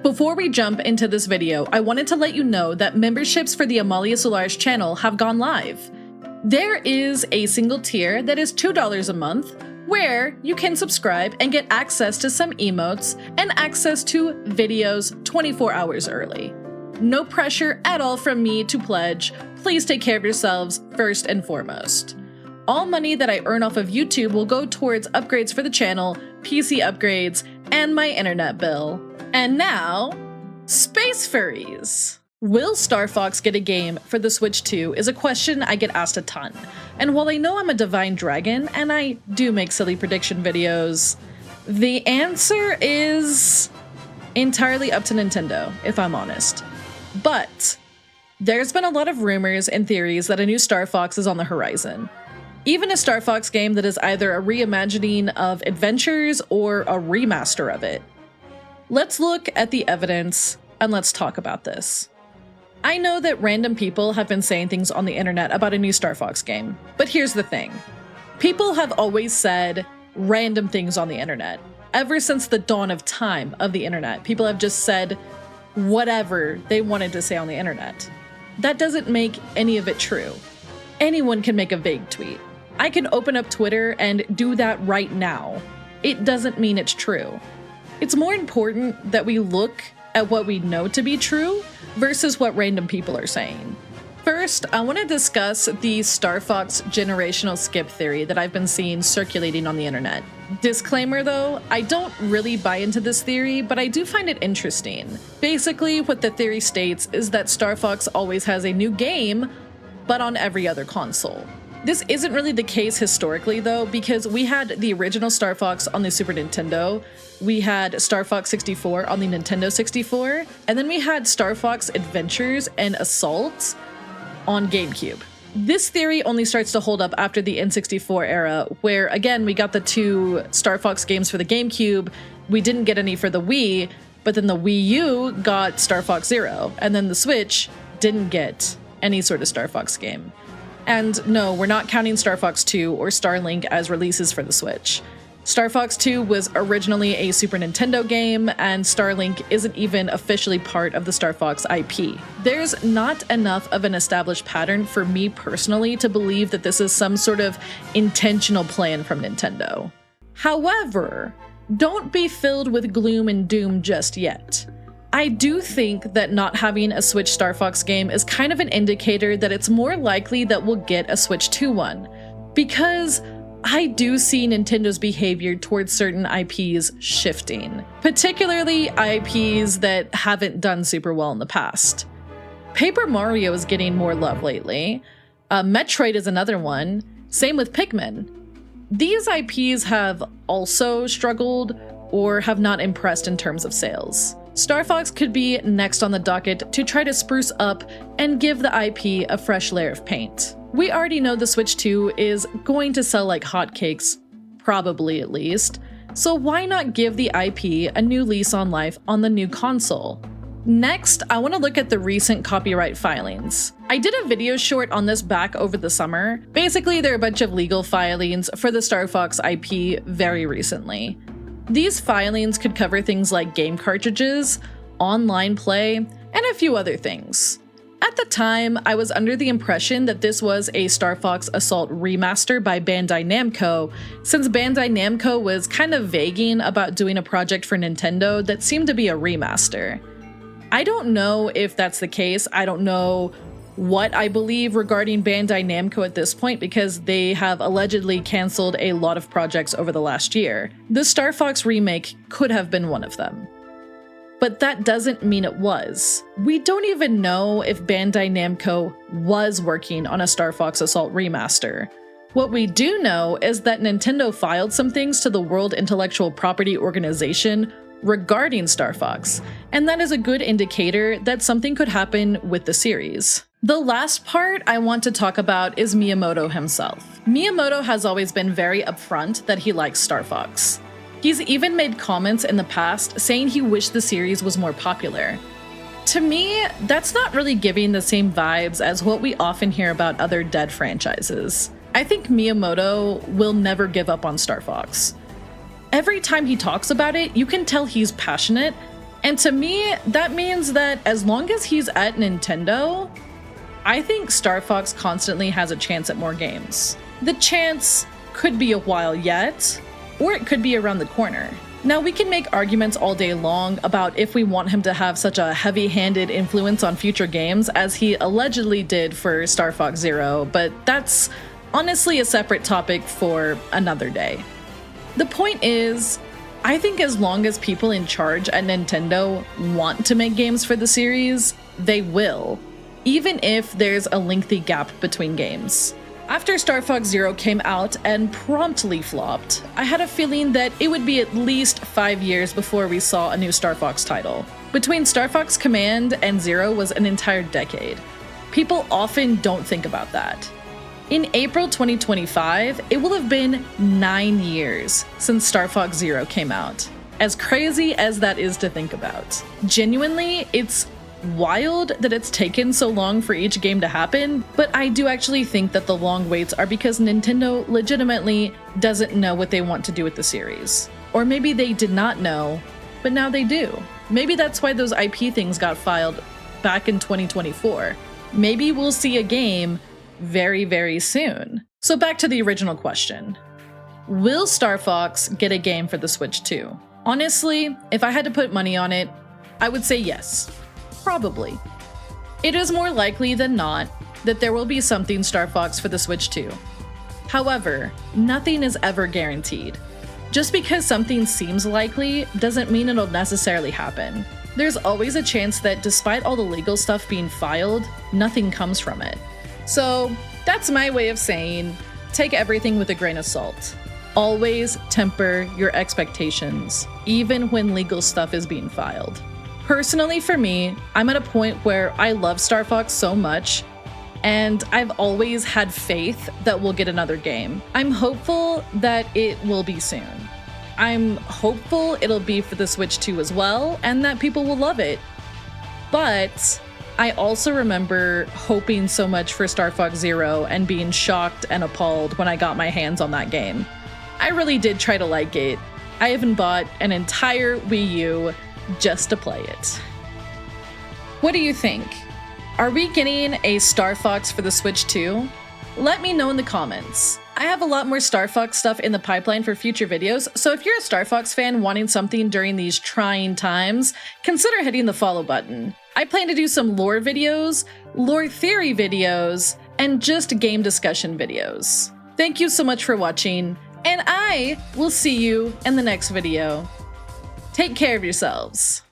Before we jump into this video, I wanted to let you know that memberships for the Amalia Solaris channel have gone live. There is a single tier that is $2 a month, where you can subscribe and get access to some emotes and access to videos 24 hours early. No pressure at all from me to pledge. Please take care of yourselves first and foremost. All money that I earn off of YouTube will go towards upgrades for the channel, PC upgrades, and my internet bill. And now, Space Furries! Will Star Fox get a game for the Switch 2 is a question I get asked a ton. And while I know I'm a divine dragon, and I do make silly prediction videos, the answer is entirely up to Nintendo, if I'm honest. But there's been a lot of rumors and theories that a new Star Fox is on the horizon. Even a Star Fox game that is either a reimagining of Adventures or a remaster of it. Let's look at the evidence and let's talk about this. I know that random people have been saying things on the internet about a new Star Fox game, but here's the thing. People have always said random things on the internet. Ever since the dawn of time of the internet, people have just said whatever they wanted to say on the internet. That doesn't make any of it true. Anyone can make a vague tweet. I can open up Twitter and do that right now. It doesn't mean it's true. It's more important that we look at what we know to be true versus what random people are saying. First, I want to discuss the Star Fox generational skip theory that I've been seeing circulating on the internet. Disclaimer though, I don't really buy into this theory, but I do find it interesting. Basically, what the theory states is that Star Fox always has a new game, but on every other console. This isn't really the case historically though, because we had the original Star Fox on the Super Nintendo, we had Star Fox 64 on the Nintendo 64, and then we had Star Fox Adventures and Assault on GameCube. This theory only starts to hold up after the N64 era, where again we got the two Star Fox games for the GameCube, we didn't get any for the Wii, but then the Wii U got Star Fox Zero, and then the Switch didn't get any sort of Star Fox game. And no, we're not counting Star Fox 2 or Starlink as releases for the Switch. Star Fox 2 was originally a Super Nintendo game, and Starlink isn't even officially part of the Star Fox IP. There's not enough of an established pattern for me personally to believe that this is some sort of intentional plan from Nintendo. However, don't be filled with gloom and doom just yet. I do think that not having a Switch Star Fox game is kind of an indicator that it's more likely that we'll get a Switch 2 one, because I do see Nintendo's behavior towards certain IPs shifting, particularly IPs that haven't done super well in the past. Paper Mario is getting more love lately. Metroid is another one. Same with Pikmin. These IPs have also struggled or have not impressed in terms of sales. Star Fox could be next on the docket to try to spruce up and give the IP a fresh layer of paint. We already know the Switch 2 is going to sell like hotcakes, probably at least, so why not give the IP a new lease on life on the new console? Next, I want to look at the recent copyright filings. I did a video short on this back over the summer. Basically, there are a bunch of legal filings for the Star Fox IP very recently. These filings could cover things like game cartridges, online play, and a few other things. At the time, I was under the impression that this was a Star Fox Assault remaster by Bandai Namco, since Bandai Namco was kind of vaguing about doing a project for Nintendo that seemed to be a remaster. I don't know if that's the case. I don't know what I believe regarding Bandai Namco at this point, because they have allegedly canceled a lot of projects over the last year. The Star Fox remake could have been one of them. But that doesn't mean it was. We don't even know if Bandai Namco was working on a Star Fox Assault remaster. What we do know is that Nintendo filed some things to the World Intellectual Property Organization regarding Star Fox, and that is a good indicator that something could happen with the series. The last part I want to talk about is Miyamoto himself. Miyamoto has always been very upfront that he likes Star Fox. He's even made comments in the past saying he wished the series was more popular. To me, that's not really giving the same vibes as what we often hear about other dead franchises. I think Miyamoto will never give up on Star Fox. Every time he talks about it, you can tell he's passionate, And to me, that means that as long as he's at Nintendo, I think Star Fox constantly has a chance at more games. The chance could be a while yet, or it could be around the corner. Now, we can make arguments all day long about if we want him to have such a heavy-handed influence on future games as he allegedly did for Star Fox Zero, but that's honestly a separate topic for another day. The point is, I think as long as people in charge at Nintendo want to make games for the series, they will, even if there's a lengthy gap between games. After Star Fox Zero came out and promptly flopped, I had a feeling that it would be at least 5 years before we saw a new Star Fox title. Between Star Fox Command and Zero was an entire decade. People often don't think about that. In April 2025, it will have been 9 years since Star Fox Zero came out. As crazy as that is to think about. Genuinely, it's wild that it's taken so long for each game to happen, but I do actually think that the long waits are because Nintendo legitimately doesn't know what they want to do with the series. Or maybe they did not know, but now they do. Maybe that's why those IP things got filed back in 2024. Maybe we'll see a game very, very soon. So back to the original question. Will Star Fox get a game for the Switch 2? Honestly, if I had to put money on it, I would say yes. Probably. It is more likely than not that there will be something Star Fox for the Switch 2. However, nothing is ever guaranteed. Just because something seems likely doesn't mean it'll necessarily happen. There's always a chance that despite all the legal stuff being filed, nothing comes from it. So that's my way of saying, take everything with a grain of salt. Always temper your expectations, even when legal stuff is being filed. Personally, for me, I'm at a point where I love Star Fox so much, and I've always had faith that we'll get another game. I'm hopeful that it will be soon. I'm hopeful it'll be for the Switch 2 as well, and that people will love it. But I also remember hoping so much for Star Fox Zero and being shocked and appalled when I got my hands on that game. I really did try to like it. I even bought an entire Wii U just to play it. What do you think? Are we getting a Star Fox for the Switch 2? Let me know in the comments. I have a lot more Star Fox stuff in the pipeline for future videos, so if you're a Star Fox fan wanting something during these trying times, consider hitting the follow button. I plan to do some lore videos, lore theory videos, and just game discussion videos. Thank you so much for watching, and I will see you in the next video. Take care of yourselves.